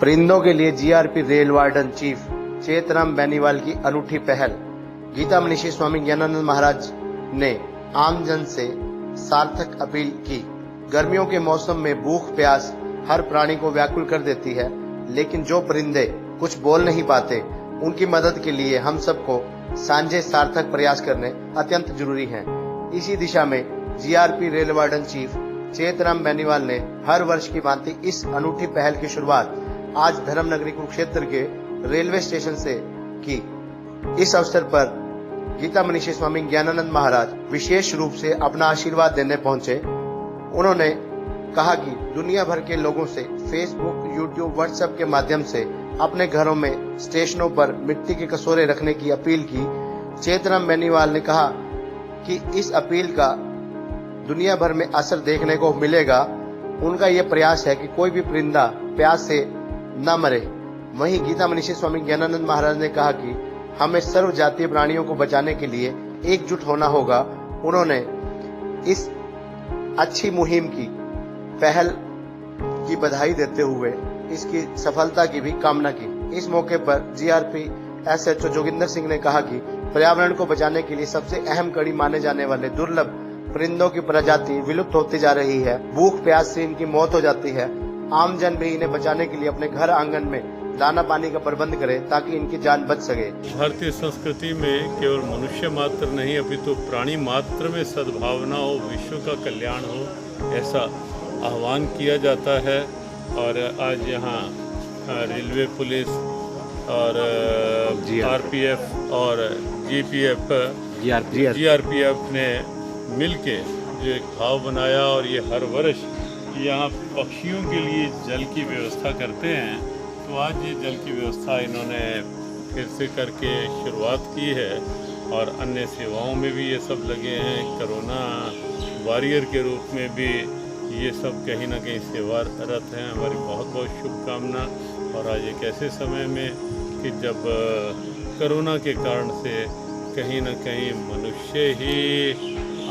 परिंदों के लिए GRP rail warden chief Chetram Beniwal की अनूठी पहल। गीता मनीषी स्वामी ज्ञानानंद महाराज ने आम जन से सार्थक अपील की। गर्मियों के मौसम में भूख प्यास हर प्राणी को व्याकुल कर देती है, लेकिन जो परिंदे कुछ बोल नहीं पाते, उनकी मदद के लिए हम सबको सांझे सार्थक प्रयास करने अत्यंत जरूरी हैं। इसी दिशा में GRP rail warden chief Chetram Beniwal ने हर वर्ष की भांति इस अनूठी पहल की शुरुआत आज धर्मनगरी कुरुक्षेत्र के रेलवे स्टेशन से की। इस अवसर पर गीता मनीषी स्वामी ज्ञानानंद महाराज विशेष रूप से अपना आशीर्वाद देने पहुंचे। उन्होंने कहा कि दुनिया भर के लोगों से फेसबुक, यूट्यूब, व्हाट्सएप के माध्यम से अपने घरों में स्टेशनों पर मिट्टी के कटोरे रखने की अपील की। चेतराम बेनीवाल ने कहा कि इस अपील का दुनिया भर में असर देखने को मिलेगा। उनका ये प्रयास है कि कोई भी परिंदा प्यास से न मरे। वहीं गीता मनीषी स्वामी ज्ञानानंद महाराज ने कहा कि हमें सर्व जातीय प्राणियों को बचाने के लिए एकजुट होना होगा। उन्होंने इस अच्छी मुहिम की पहल की बधाई देते हुए इसकी सफलता की भी कामना की। इस मौके पर जीआरपी एसएचओ जोगिंदर सिंह ने कहा कि पर्यावरण को बचाने के लिए सबसे अहम कड़ी माने जाने वाले दुर्लभ परिंदों की प्रजाति विलुप्त होती जा रही है। भूख प्यास से इनकी मौत हो जाती है। आमजन भी इन्हें बचाने के लिए अपने घर आंगन में दाना पानी का प्रबंध करे ताकि इनकी जान बच सके। भारतीय संस्कृति में केवल मनुष्य मात्र नहीं, अपितु प्राणी मात्र में सद्भावना हो, विश्व का कल्याण हो, ऐसा आह्वान किया जाता है। और आज यहाँ रेलवे पुलिस और आरपीएफ और जीआरपीएफ ने मिलके जो एक भाव बनाया और ये हर वर्ष यहाँ पक्षियों के लिए जल की व्यवस्था करते हैं। तो आज ये जल की व्यवस्था इन्होंने फिर से करके शुरुआत की है और अन्य सेवाओं में भी ये सब लगे हैं। कोरोना वॉरियर के रूप में भी ये सब कहीं ना कहीं सेवारत हैं। हमारी बहुत बहुत शुभकामना। और आज एक ऐसे समय में कि जब कोरोना के कारण से कहीं ना कहीं मनुष्य ही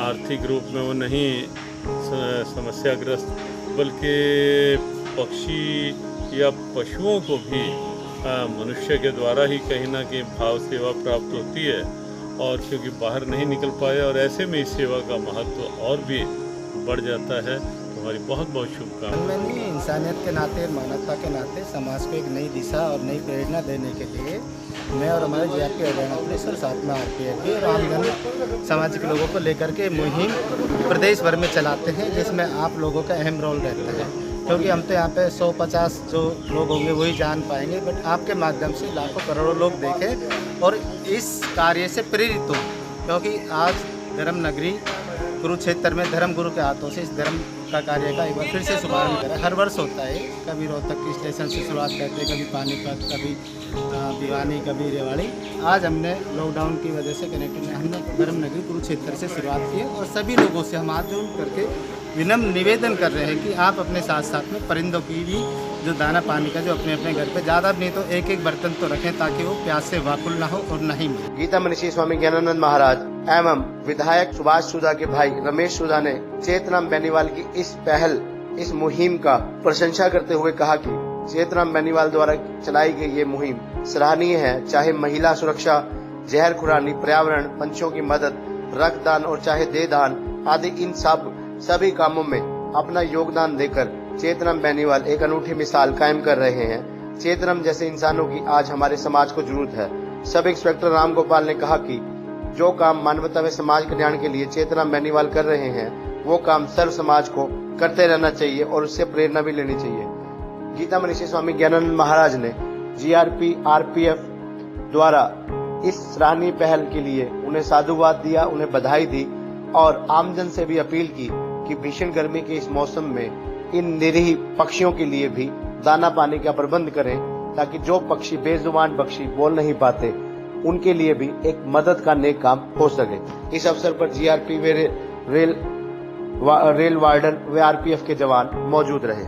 आर्थिक रूप में वो नहीं समस्याग्रस्त, बल्कि पक्षी या पशुओं को भी मनुष्य के द्वारा ही कहीं ना कहीं भाव सेवा प्राप्त होती है। और क्योंकि बाहर नहीं निकल पाए और ऐसे में इस सेवा का महत्व और भी बढ़ जाता है। तो हमारी बहुत बहुत शुभकामनाएं। मैंने इंसानियत के नाते, मानवता के नाते समाज को एक नई दिशा और नई प्रेरणा देने के लिए मैं और हमारे जीआरपी हरियाणा पुलिस और साथ में आरपीएफ भी और आमजन समाज के लोगों को लेकर के मुहिम प्रदेश भर में चलाते हैं, जिसमें आप लोगों का अहम रोल रहता है। क्योंकि हम तो यहाँ पे 150 जो लोग होंगे वही जान पाएंगे, बट आपके माध्यम से लाखों करोड़ों लोग देखें और इस कार्य से प्रेरित हो। क्योंकि आज धर्मनगरी कुरुक्षेत्र में धर्मगुरु के हाथों से इस धर्म का कार्य का एक बार फिर से शुभारंभ करा। हर वर्ष होता है, कभी रोहतक स्टेशन से शुरुआत करते हैं, कभी पानीपत, कभी भिवानी, कभी रेवाड़ी। आज हमने लॉकडाउन की वजह से कनेक्टिव में हमने धर्मनगरी कुरुक्षेत्र से शुरुआत की है और सभी लोगों से हम हाथ जोड़ करके विनम्र निवेदन कर रहे हैं कि आप अपने साथ साथ में परिंदों की भी जो दाना पानी का जो अपने अपने घर पे ज़्यादा नहीं तो एक एक बर्तन तो रखें ताकि वो प्यास से व्याकुल ना हो और नहीं मिले। गीता मनीषी स्वामी ज्ञानानंद महाराज एवं विधायक सुभाष सुधा के भाई रमेश सुधा ने चेतराम बेनीवाल की इस पहल, इस मुहिम का प्रशंसा करते हुए कहा कि चेतराम बेनीवाल द्वारा चलाई गई ये मुहिम सराहनीय है। चाहे महिला सुरक्षा, जहर खुरानी, पर्यावरण, पंछियों की मदद, रक्तदान और चाहे देहदान आदि, इन सभी कामों में अपना योगदान देकर चेतराम बेनीवाल एक अनूठी मिसाल कायम कर रहे हैं। चेतराम जैसे इंसानों की आज हमारे समाज को जरूरत है। सब इंस्पेक्टर राम गोपाल ने कहा कि जो काम मानवता व समाज कल्याण के लिए चेतराम बेनीवाल कर रहे हैं, वो काम सर्व समाज को करते रहना चाहिए और उससे प्रेरणा भी लेनी चाहिए। गीता मनीषी स्वामी ज्ञानानंद महाराज ने जीआरपी, आरपीएफ द्वारा इस सराहनीय पहल के लिए उन्हें साधुवाद दिया, उन्हें बधाई दी और आमजन से भी अपील की कि भीषण गर्मी के इस मौसम में इन निरीह पक्षियों के लिए भी दाना पानी का प्रबंध करें, ताकि जो पक्षी बेजुबान पक्षी बोल नहीं पाते, उनके लिए भी एक मदद का नेक काम हो सके। इस अवसर पर जीआरपी रेल वार्डन व आरपीएफ के जवान मौजूद रहे।